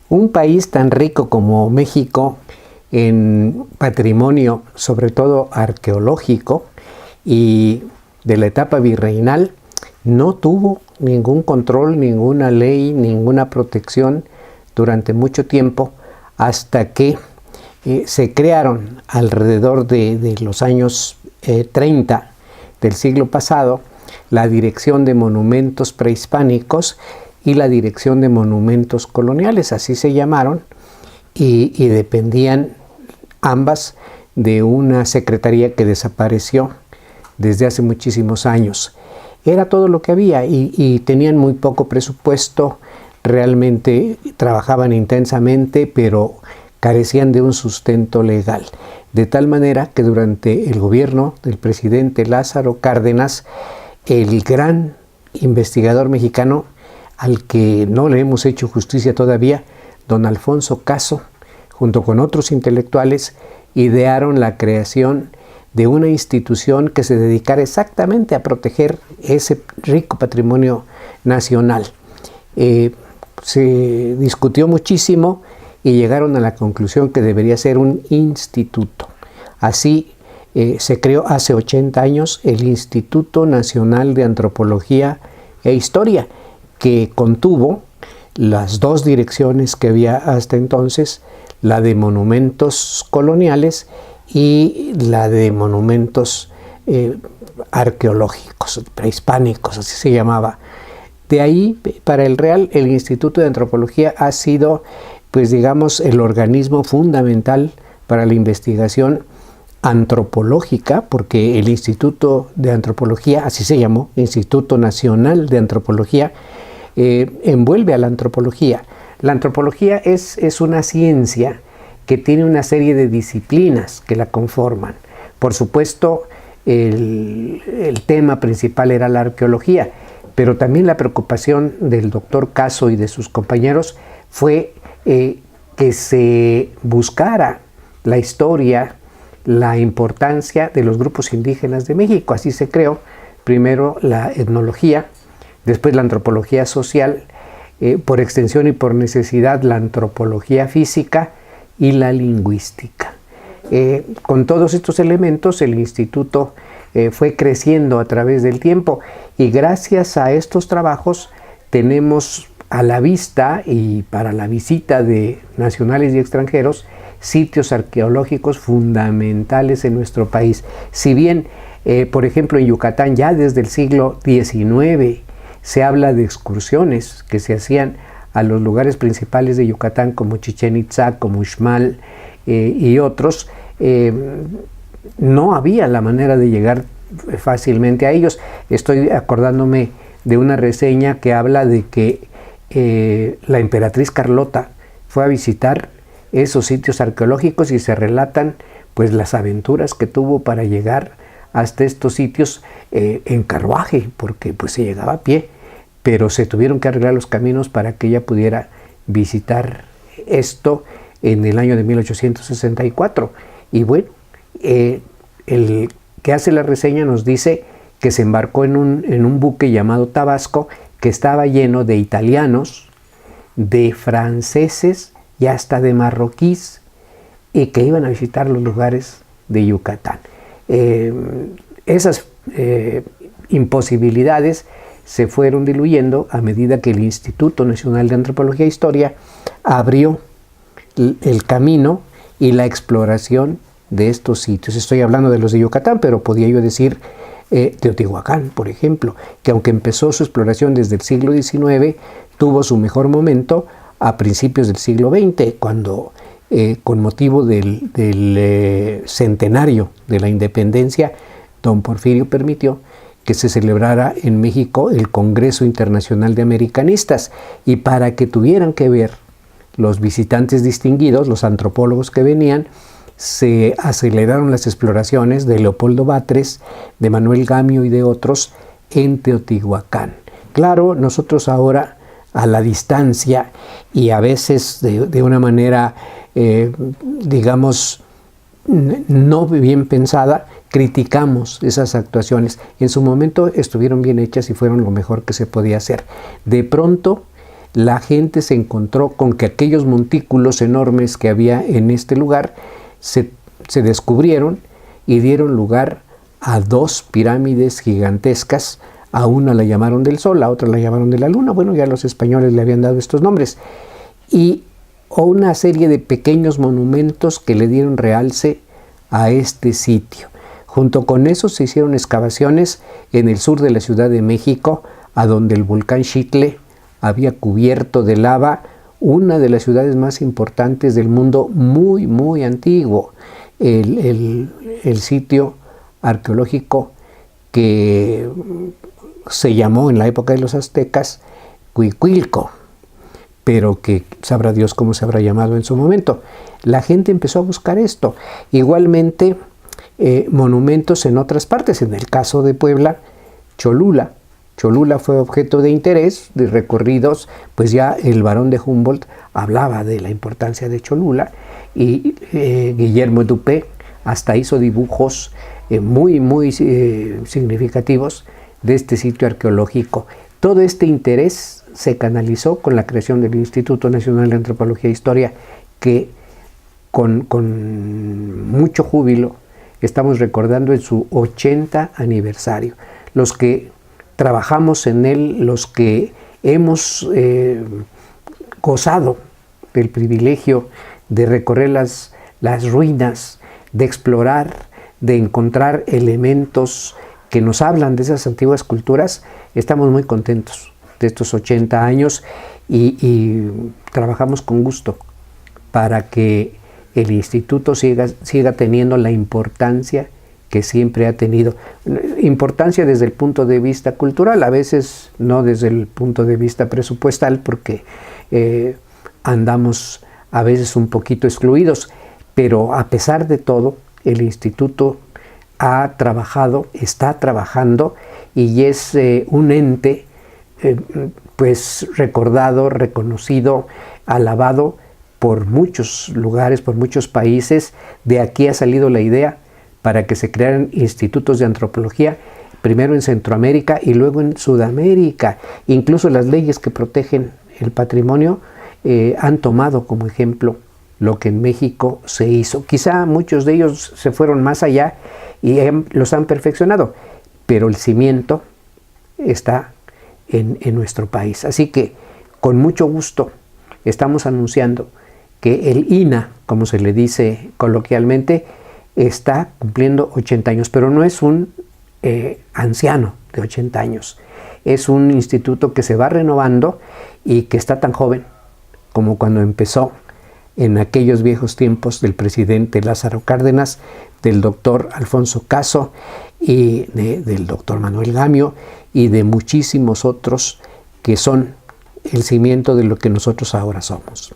Un país tan rico como México en patrimonio, sobre todo arqueológico, y de la etapa virreinal, no tuvo ningún control, ninguna ley, ninguna protección durante mucho tiempo, hasta que se crearon alrededor de los años 30 del siglo pasado la Dirección de Monumentos Prehispánicos y la Dirección de Monumentos Coloniales, así se llamaron, y dependían ambas de una secretaría que desapareció desde hace muchísimos años. Era todo lo que había y tenían muy poco presupuesto, realmente trabajaban intensamente, pero carecían de un sustento legal. De tal manera que durante el gobierno del presidente Lázaro Cárdenas, el gran investigador mexicano, al que no le hemos hecho justicia todavía, don Alfonso Caso, junto con otros intelectuales, idearon la creación de una institución que se dedicara exactamente a proteger ese rico patrimonio nacional. Se discutió muchísimo y llegaron a la conclusión que debería ser un instituto. Así se creó hace 80 años el Instituto Nacional de Antropología e Historia, que contuvo las dos direcciones que había hasta entonces, la de monumentos coloniales y la de monumentos arqueológicos, prehispánicos, así se llamaba. De ahí, para el Real, el Instituto de Antropología ha sido, pues digamos, el organismo fundamental para la investigación antropológica, porque el Instituto de Antropología, así se llamó, Instituto Nacional de Antropología, envuelve a la antropología. La antropología es una ciencia que tiene una serie de disciplinas que la conforman. Por supuesto, el tema principal era la arqueología, pero también la preocupación del doctor Caso y de sus compañeros fue que se buscara la historia, la importancia de los grupos indígenas de México. Así se creó primero la etnología, después la antropología social, por extensión y por necesidad la antropología física y la lingüística. Con todos estos elementos el instituto fue creciendo a través del tiempo, y gracias a estos trabajos tenemos a la vista y para la visita de nacionales y extranjeros sitios arqueológicos fundamentales en nuestro país. Si bien, por ejemplo, en Yucatán ya desde el siglo XIX se habla de excursiones que se hacían a los lugares principales de Yucatán como Chichén Itzá, como Uxmal y otros, no había la manera de llegar fácilmente a ellos. Estoy acordándome de una reseña que habla de que la emperatriz Carlota fue a visitar esos sitios arqueológicos y se relatan pues las aventuras que tuvo para llegar hasta estos sitios en carruaje, porque pues se llegaba a pie, pero se tuvieron que arreglar los caminos para que ella pudiera visitar esto en el año de 1864. Y bueno, el que hace la reseña nos dice que se embarcó en un buque llamado Tabasco, que estaba lleno de italianos, de franceses y hasta de marroquíes, y que iban a visitar los lugares de Yucatán. Esas imposibilidades se fueron diluyendo a medida que el Instituto Nacional de Antropología e Historia abrió el camino y la exploración de estos sitios. Estoy hablando de los de Yucatán, pero podía yo decir Teotihuacán, por ejemplo, que aunque empezó su exploración desde el siglo XIX, tuvo su mejor momento a principios del siglo XX, cuando con motivo del centenario de la independencia, don Porfirio permitió que se celebrara en México el Congreso Internacional de Americanistas, y para que tuvieran que ver los visitantes distinguidos, los antropólogos que venían, se aceleraron las exploraciones de Leopoldo Batres, de Manuel Gamio y de otros en Teotihuacán. Claro, nosotros ahora a la distancia y a veces de una manera, digamos, no bien pensada, criticamos esas actuaciones. En su momento estuvieron bien hechas y fueron lo mejor que se podía hacer. De pronto, la gente se encontró con que aquellos montículos enormes que había en este lugar se descubrieron y dieron lugar a 2 pirámides gigantescas. A una la llamaron del Sol, a otra la llamaron de la Luna. Bueno, ya los españoles le habían dado estos nombres. Y una serie de pequeños monumentos que le dieron realce a este sitio. Junto con eso se hicieron excavaciones en el sur de la Ciudad de México, a donde el volcán Xitle había cubierto de lava una de las ciudades más importantes del mundo, muy, muy antiguo. El sitio arqueológico que se llamó en la época de los aztecas Cuicuilco, pero que sabrá Dios cómo se habrá llamado en su momento. La gente empezó a buscar esto. Igualmente, monumentos en otras partes. En el caso de Puebla, Cholula. Cholula fue objeto de interés, de recorridos, pues ya el barón de Humboldt hablaba de la importancia de Cholula y Guillermo Dupé hasta hizo dibujos muy significativos de este sitio arqueológico. Todo este interés se canalizó con la creación del Instituto Nacional de Antropología e Historia, que con mucho júbilo estamos recordando en su 80 aniversario. Los que trabajamos en él, los que hemos gozado del privilegio de recorrer las ruinas, de explorar, de encontrar elementos que nos hablan de esas antiguas culturas, estamos muy contentos de estos 80 años y trabajamos con gusto para que el instituto siga teniendo la importancia que siempre ha tenido. Importancia desde el punto de vista cultural, a veces no desde el punto de vista presupuestal, porque andamos a veces un poquito excluidos, pero a pesar de todo, el instituto ha trabajado, está trabajando y es un ente pues recordado, reconocido, alabado por muchos lugares, por muchos países. De aquí ha salido la idea para que se crearan institutos de antropología, primero en Centroamérica y luego en Sudamérica. Incluso las leyes que protegen el patrimonio han tomado como ejemplo lo que en México se hizo. Quizá muchos de ellos se fueron más allá y los han perfeccionado, pero el cimiento está en nuestro país. Así que con mucho gusto estamos anunciando que el INAH, como se le dice coloquialmente, está cumpliendo 80 años, pero no es un anciano de 80 años. Es un instituto que se va renovando y que está tan joven como cuando empezó en aquellos viejos tiempos del presidente Lázaro Cárdenas, del doctor Alfonso Caso y del doctor Manuel Gamio y de muchísimos otros que son el cimiento de lo que nosotros ahora somos.